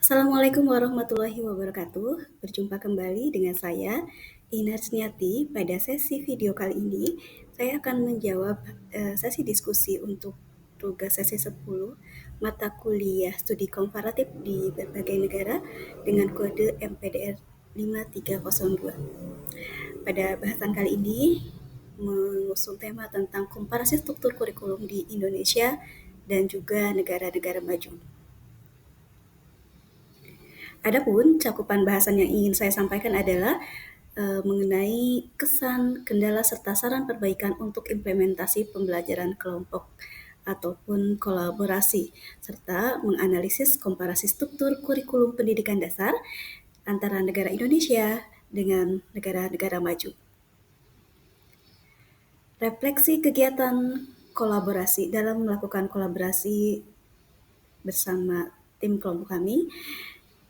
Assalamualaikum warahmatullahi wabarakatuh. Berjumpa kembali dengan saya, Ina Sniati. Pada sesi video kali ini, saya akan menjawab sesi diskusi untuk tugas sesi 10 mata kuliah studi komparatif di berbagai negara dengan kode MPDR 5302. Pada bahasan kali ini, mengusung tema tentang komparasi struktur kurikulum di Indonesia dan juga negara-negara maju. Adapun cakupan bahasan yang ingin saya sampaikan adalah mengenai kesan, kendala, serta saran perbaikan untuk implementasi pembelajaran kelompok ataupun kolaborasi, serta menganalisis komparasi struktur kurikulum pendidikan dasar antara negara Indonesia dengan negara-negara maju. Refleksi kegiatan kolaborasi dalam melakukan kolaborasi bersama tim kelompok kami.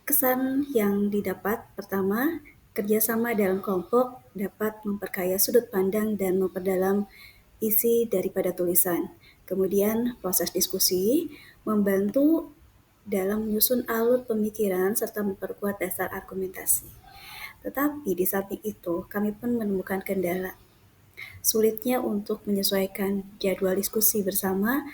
Kesan yang didapat, pertama, kerjasama dalam kelompok dapat memperkaya sudut pandang dan memperdalam isi daripada tulisan. Kemudian, proses diskusi membantu dalam menyusun alur pemikiran serta memperkuat dasar argumentasi. Tetapi di samping itu, kami pun menemukan kendala. Sulitnya untuk menyesuaikan jadwal diskusi bersama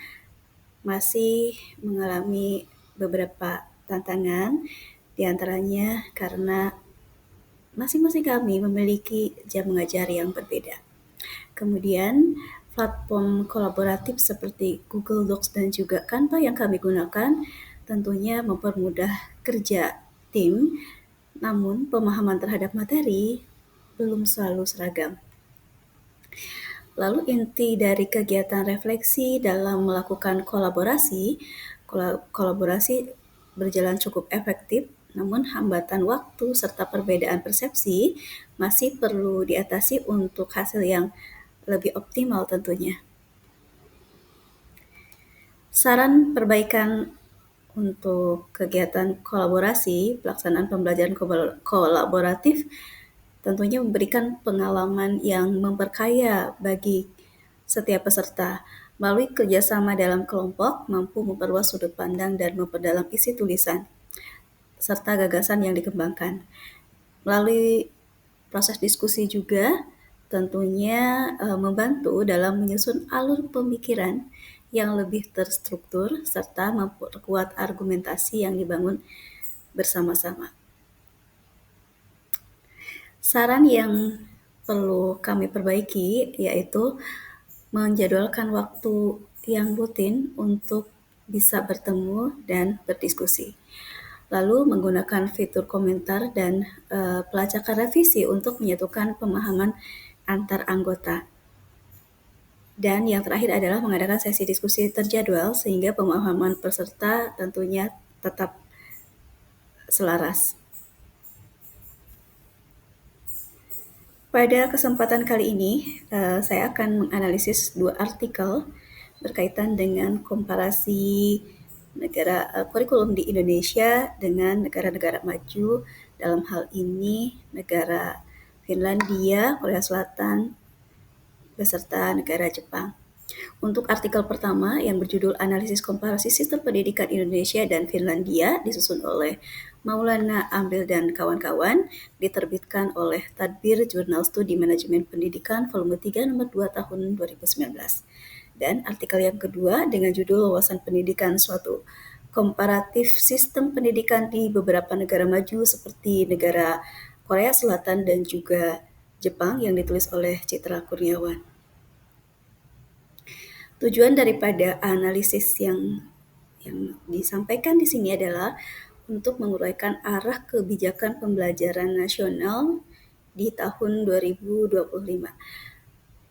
masih mengalami beberapa tantangan, di antaranya karena masing-masing kami memiliki jam mengajar yang berbeda. Kemudian, platform kolaboratif seperti Google Docs dan juga Canva yang kami gunakan tentunya mempermudah kerja tim, namun pemahaman terhadap materi belum selalu seragam. Lalu inti dari kegiatan refleksi dalam melakukan kolaborasi berjalan cukup efektif, namun hambatan waktu serta perbedaan persepsi masih perlu diatasi untuk hasil yang lebih optimal tentunya. Saran perbaikan untuk kegiatan kolaborasi, pelaksanaan pembelajaran kolaboratif tentunya memberikan pengalaman yang memperkaya bagi setiap peserta. Melalui kerjasama dalam kelompok, mampu memperluas sudut pandang dan memperdalam isi tulisan, serta gagasan yang dikembangkan. Melalui proses diskusi juga tentunya membantu dalam menyusun alur pemikiran yang lebih terstruktur serta memperkuat argumentasi yang dibangun bersama-sama. Saran yang perlu kami perbaiki yaitu menjadwalkan waktu yang rutin untuk bisa bertemu dan berdiskusi. Lalu menggunakan fitur komentar dan pelacakan revisi untuk menyatukan pemahaman antar anggota. Dan yang terakhir adalah mengadakan sesi diskusi terjadwal sehingga pemahaman peserta tentunya tetap selaras. Pada kesempatan kali ini, saya akan menganalisis 2 artikel berkaitan dengan komparasi kurikulum di Indonesia dengan negara-negara maju, dalam hal ini negara Finlandia, Korea Selatan, beserta negara Jepang. Untuk artikel pertama yang berjudul Analisis Komparasi Sistem Pendidikan Indonesia dan Finlandia disusun oleh Maulana Amril dan kawan-kawan, diterbitkan oleh Tadbir Jurnal Studi Manajemen Pendidikan volume 3 nomor 2 tahun 2019. Dan artikel yang kedua dengan judul Wawasan Pendidikan Suatu Komparatif Sistem Pendidikan di beberapa negara maju seperti negara Korea Selatan dan juga Jepang yang ditulis oleh Citra Kurniawan. Tujuan daripada analisis yang disampaikan di sini adalah untuk menguraikan arah kebijakan pembelajaran nasional di tahun 2025.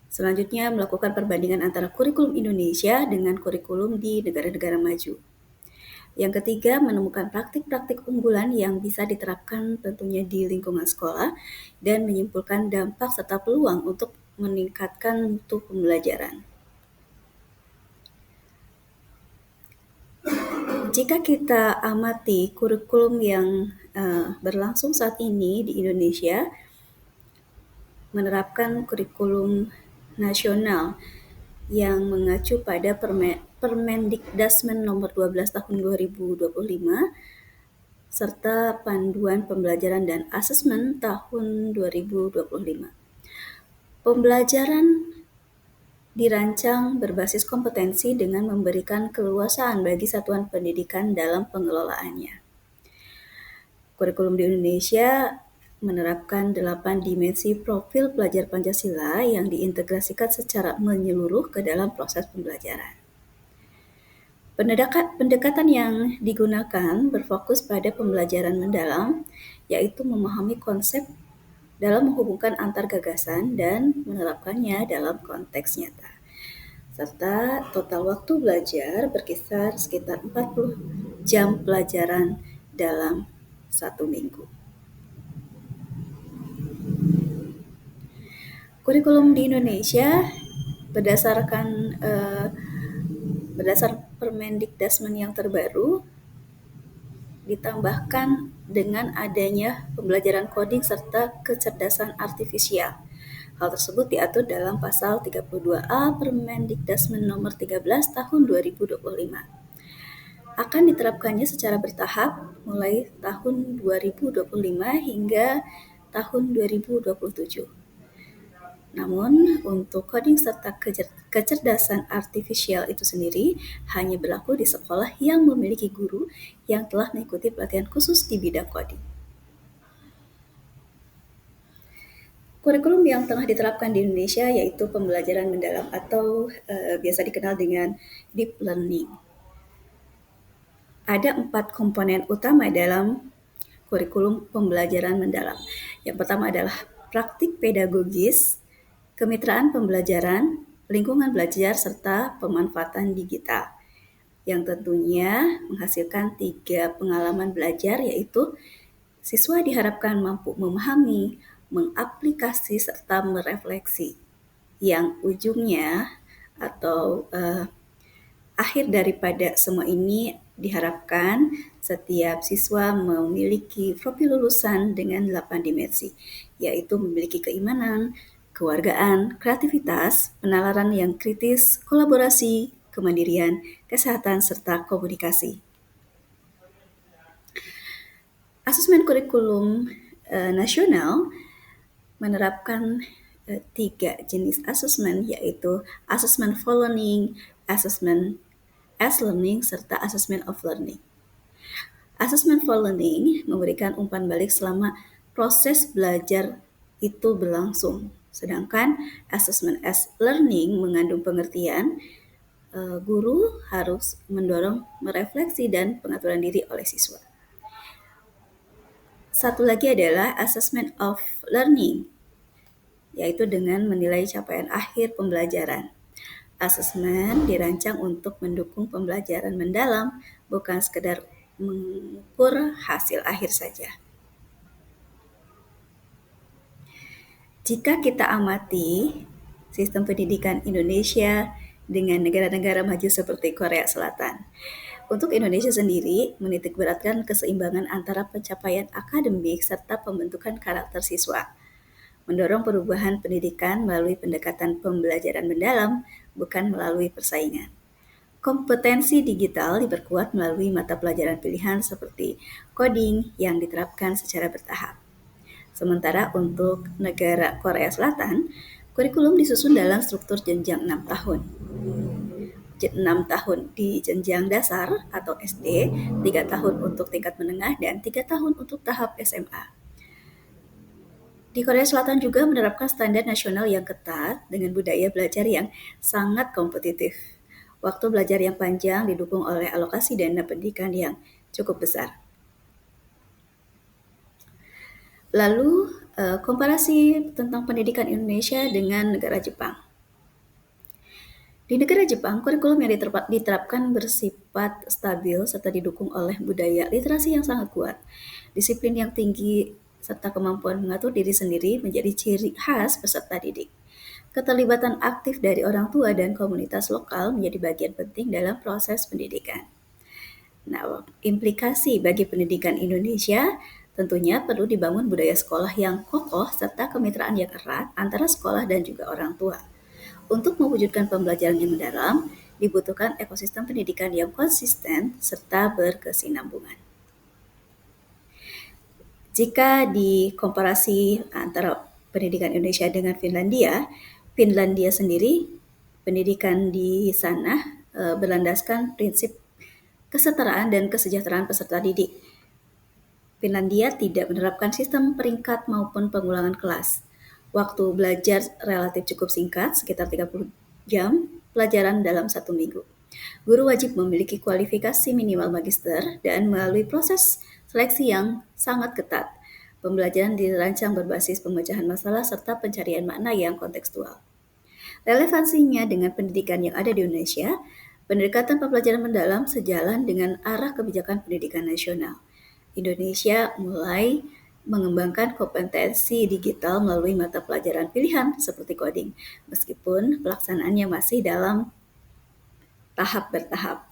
Selanjutnya, melakukan perbandingan antara kurikulum Indonesia dengan kurikulum di negara-negara maju. Yang ketiga, menemukan praktik-praktik unggulan yang bisa diterapkan tentunya di lingkungan sekolah dan menyimpulkan dampak serta peluang untuk meningkatkan mutu pembelajaran. Jika kita amati kurikulum yang berlangsung saat ini di Indonesia, menerapkan kurikulum nasional yang mengacu pada Permendikdasmen nomor 12 tahun 2025, serta panduan pembelajaran dan asesmen tahun 2025. Pembelajaran dirancang berbasis kompetensi dengan memberikan keleluasaan bagi satuan pendidikan dalam pengelolaannya. Kurikulum di Indonesia menerapkan 8 dimensi profil pelajar Pancasila yang diintegrasikan secara menyeluruh ke dalam proses pembelajaran. Pendekatan yang digunakan berfokus pada pembelajaran mendalam, yaitu memahami konsep dalam menghubungkan antar gagasan dan menerapkannya dalam konteks nyata. Serta total waktu belajar berkisar sekitar 40 jam pelajaran dalam 1 minggu. Kurikulum di Indonesia berdasar Permendikdasmen yang terbaru ditambahkan dengan adanya pembelajaran coding serta kecerdasan artifisial. Hal tersebut diatur dalam pasal 32A Permendikdasmen nomor 13 tahun 2025. Akan diterapkannya secara bertahap mulai tahun 2025 hingga tahun 2027. Namun, untuk coding serta kecerdasan artifisial itu sendiri hanya berlaku di sekolah yang memiliki guru yang telah mengikuti pelatihan khusus di bidang coding. Kurikulum yang tengah diterapkan di Indonesia yaitu pembelajaran mendalam atau biasa dikenal dengan deep learning. Ada 4 komponen utama dalam kurikulum pembelajaran mendalam. Yang pertama adalah praktik pedagogis, kemitraan pembelajaran, lingkungan belajar, serta pemanfaatan digital. Yang tentunya menghasilkan 3 pengalaman belajar, yaitu siswa diharapkan mampu memahami, mengaplikasi, serta merefleksi. Yang ujungnya atau akhir daripada semua ini diharapkan setiap siswa memiliki profil lulusan dengan 8 dimensi, yaitu memiliki keimanan, kewargaan, kreativitas, penalaran yang kritis, kolaborasi, kemandirian, kesehatan, serta komunikasi. Asesmen kurikulum nasional menerapkan 3 jenis asesmen, yaitu asesmen for learning, asesmen as learning, serta asesmen of learning. Asesmen for learning memberikan umpan balik selama proses belajar itu berlangsung, sedangkan asesmen as learning mengandung pengertian guru harus mendorong merefleksi dan pengaturan diri oleh siswa. Satu lagi adalah assessment of learning, yaitu dengan menilai capaian akhir pembelajaran. Asesmen dirancang untuk mendukung pembelajaran mendalam, bukan sekedar mengukur hasil akhir saja. Jika kita amati sistem pendidikan Indonesia dengan negara-negara maju seperti Korea Selatan, untuk Indonesia sendiri menitikberatkan keseimbangan antara pencapaian akademik serta pembentukan karakter siswa, mendorong perubahan pendidikan melalui pendekatan pembelajaran mendalam, bukan melalui persaingan. Kompetensi digital diperkuat melalui mata pelajaran pilihan seperti coding yang diterapkan secara bertahap. Sementara untuk negara Korea Selatan, kurikulum disusun dalam struktur jenjang 6 tahun. 6 tahun di jenjang dasar atau SD, 3 tahun untuk tingkat menengah, dan 3 tahun untuk tahap SMA. Di Korea Selatan juga menerapkan standar nasional yang ketat dengan budaya belajar yang sangat kompetitif. Waktu belajar yang panjang didukung oleh alokasi dana pendidikan yang cukup besar. Lalu, komparasi tentang pendidikan Indonesia dengan negara Jepang. Di negara Jepang, kurikulum yang diterapkan bersifat stabil serta didukung oleh budaya literasi yang sangat kuat. Disiplin yang tinggi serta kemampuan mengatur diri sendiri menjadi ciri khas peserta didik. Keterlibatan aktif dari orang tua dan komunitas lokal menjadi bagian penting dalam proses pendidikan. Nah, implikasi bagi pendidikan Indonesia tentunya perlu dibangun budaya sekolah yang kokoh serta kemitraan yang erat antara sekolah dan juga orang tua. Untuk mewujudkan pembelajaran yang mendalam, dibutuhkan ekosistem pendidikan yang konsisten serta berkesinambungan. Jika dikomparasi antara pendidikan Indonesia dengan Finlandia, Finlandia sendiri pendidikan di sana berlandaskan prinsip kesetaraan dan kesejahteraan peserta didik. Finlandia tidak menerapkan sistem peringkat maupun pengulangan kelas. Waktu belajar relatif cukup singkat, sekitar 30 jam pelajaran dalam 1 minggu. Guru wajib memiliki kualifikasi minimal magister dan melalui proses seleksi yang sangat ketat. Pembelajaran dirancang berbasis pemecahan masalah serta pencarian makna yang kontekstual. Relevansinya dengan pendidikan yang ada di Indonesia, pendekatan pembelajaran mendalam sejalan dengan arah kebijakan pendidikan nasional. Indonesia mulai mengembangkan kompetensi digital melalui mata pelajaran pilihan seperti coding, meskipun pelaksanaannya masih dalam tahap bertahap.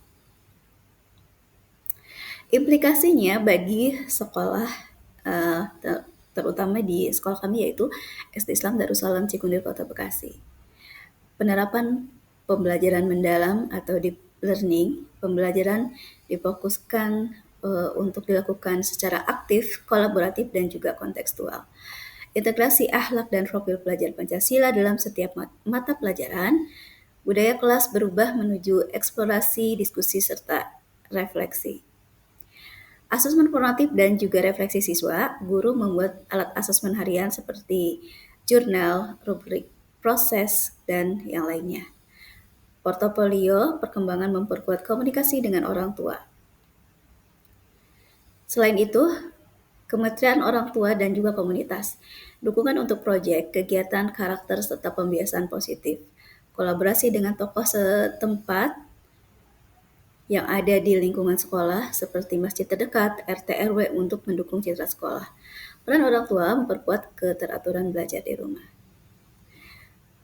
Implikasinya bagi sekolah, terutama di sekolah kami yaitu SD Islam Darussalam Cikunir Kota Bekasi. Penerapan pembelajaran mendalam atau deep learning, pembelajaran difokuskan untuk dilakukan secara aktif, kolaboratif, dan juga kontekstual. Integrasi akhlak dan profil pelajar Pancasila dalam setiap mata pelajaran, budaya kelas berubah menuju eksplorasi, diskusi, serta refleksi. Asesmen formatif dan juga refleksi siswa, guru membuat alat asesmen harian seperti jurnal, rubrik, proses, dan yang lainnya. Portofolio, perkembangan memperkuat komunikasi dengan orang tua. Selain itu, Kementerian Orang Tua dan juga komunitas, dukungan untuk proyek, kegiatan karakter serta pembiasaan positif, kolaborasi dengan tokoh setempat yang ada di lingkungan sekolah seperti masjid terdekat, RT RW untuk mendukung citra sekolah. Peran orang tua memperkuat keteraturan belajar di rumah.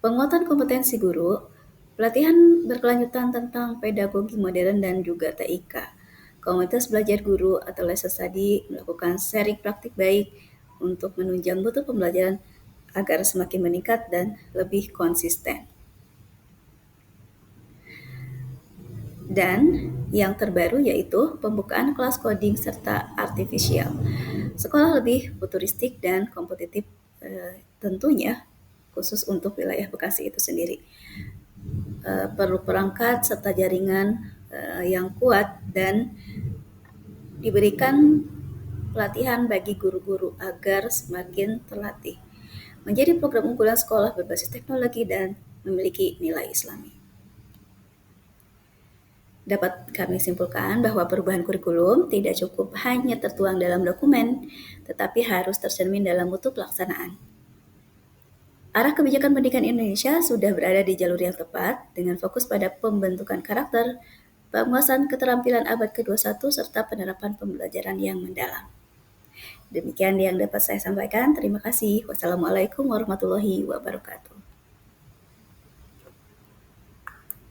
Penguatan kompetensi guru, pelatihan berkelanjutan tentang pedagogi modern dan juga TIK. Komunitas belajar guru atau lesson study melakukan sharing praktik baik untuk menunjang mutu pembelajaran agar semakin meningkat dan lebih konsisten. Dan yang terbaru yaitu pembukaan kelas coding serta artifisial. Sekolah lebih futuristik dan kompetitif tentunya khusus untuk wilayah Bekasi itu sendiri. Perlu perangkat serta jaringan yang kuat dan diberikan pelatihan bagi guru-guru agar semakin terlatih. Menjadi program unggulan sekolah berbasis teknologi dan memiliki nilai Islami. Dapat kami simpulkan bahwa perubahan kurikulum tidak cukup hanya tertuang dalam dokumen, tetapi harus tercermin dalam mutu pelaksanaan. Arah kebijakan pendidikan Indonesia sudah berada di jalur yang tepat dengan fokus pada pembentukan karakter, penguasaan keterampilan abad ke-21, serta penerapan pembelajaran yang mendalam. Demikian yang dapat saya sampaikan. Terima kasih. Wassalamualaikum warahmatullahi wabarakatuh.